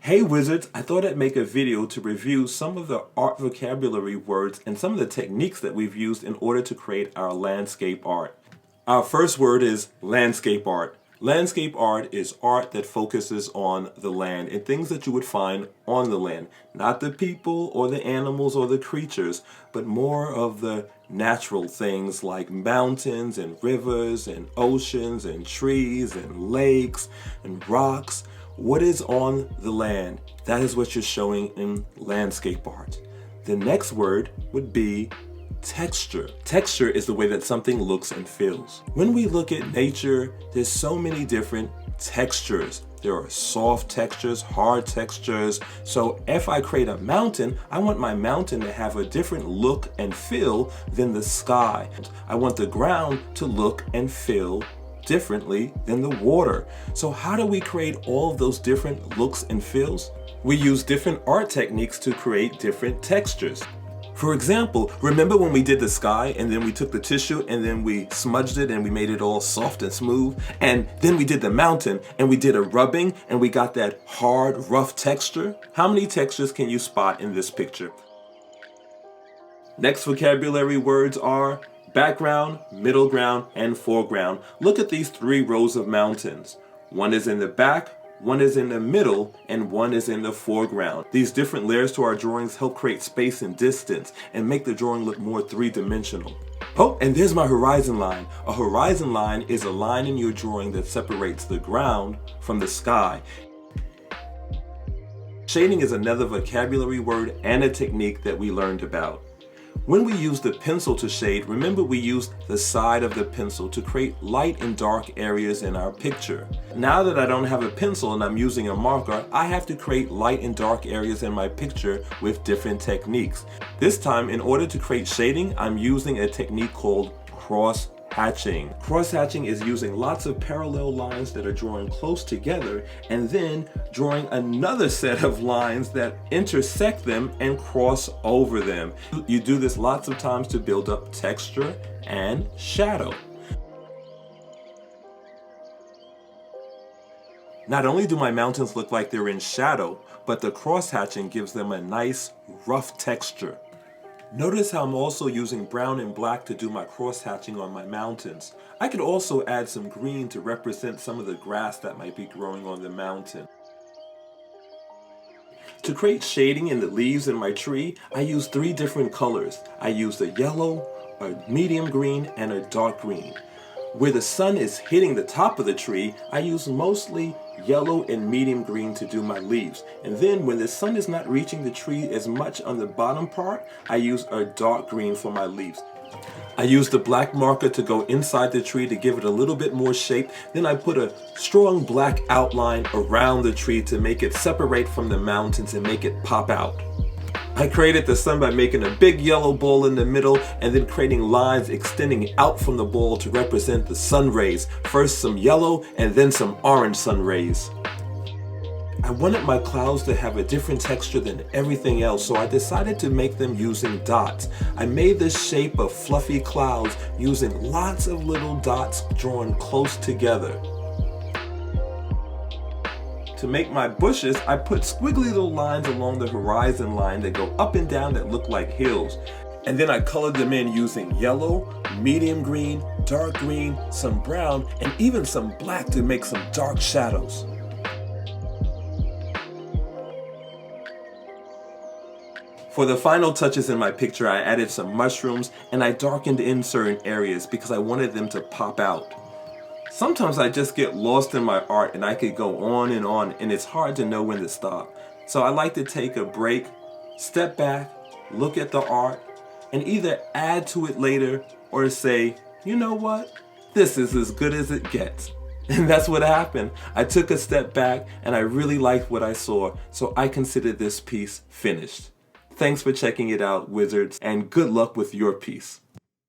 Hey Wizards, I thought I'd make a video to review some of the art vocabulary words and some of the techniques that we've used in order to create our landscape art. Our first word is landscape art. Landscape art is art that focuses on the land and things that you would find on the land. Not the people or the animals or the creatures, but more of the natural things like mountains and rivers and oceans and trees and lakes and rocks. What is on the land? That is what you're showing in landscape art. The next word would be texture. Texture is the way that something looks and feels. When we look at nature, there's so many different textures. There are soft textures, hard textures. So if I create a mountain, I want my mountain to have a different look and feel than the sky. I want the ground to look and feel differently than the water. So how do we create all of those different looks and feels? We use different art techniques to create different textures. For example, remember when we did the sky and then we took the tissue and then we smudged it and we made it all soft and smooth, and then we did the mountain and we did a rubbing and we got that hard, rough texture? How many textures can you spot in this picture? Next vocabulary words are background, middle ground, and foreground. Look at these three rows of mountains. One is in the back, one is in the middle, and one is in the foreground. These different layers to our drawings help create space and distance and make the drawing look more three-dimensional. Oh, and there's my horizon line. A horizon line is a line in your drawing that separates the ground from the sky. Shading is another vocabulary word and a technique that we learned about. When we use the pencil to shade, remember we used the side of the pencil to create light and dark areas in our picture. Now that I don't have a pencil and I'm using a marker, I have to create light and dark areas in my picture with different techniques. This time, in order to create shading, I'm using a technique called cross-hatching. Cross-hatching is using lots of parallel lines that are drawing close together and then drawing another set of lines that intersect them and cross over them. You do this lots of times to build up texture and shadow. Not only do my mountains look like they're in shadow, but the cross-hatching gives them a nice rough texture. Notice how I'm also using brown and black to do my cross-hatching on my mountains. I could also add some green to represent some of the grass that might be growing on the mountain. To create shading in the leaves in my tree, I use three different colors. I used a yellow, a medium green, and a dark green. Where the sun is hitting the top of the tree, I use mostly yellow and medium green to do my leaves. And then when the sun is not reaching the tree as much on the bottom part, I use a dark green for my leaves. I use the black marker to go inside the tree to give it a little bit more shape. Then I put a strong black outline around the tree to make it separate from the mountains and make it pop out. I created the sun by making a big yellow ball in the middle and then creating lines extending out from the ball to represent the sun rays. First some yellow and then some orange sun rays. I wanted my clouds to have a different texture than everything else, so I decided to make them using dots. I made this shape of fluffy clouds using lots of little dots drawn close together. To make my bushes, I put squiggly little lines along the horizon line that go up and down that look like hills. And then I colored them in using yellow, medium green, dark green, some brown, and even some black to make some dark shadows. For the final touches in my picture, I added some mushrooms and I darkened in certain areas because I wanted them to pop out. Sometimes I just get lost in my art and I could go on and it's hard to know when to stop. So I like to take a break, step back, look at the art, and either add to it later or say, you know what? This is as good as it gets. And that's what happened. I took a step back and I really liked what I saw, so I consider this piece finished. Thanks for checking it out, Wizards, and good luck with your piece.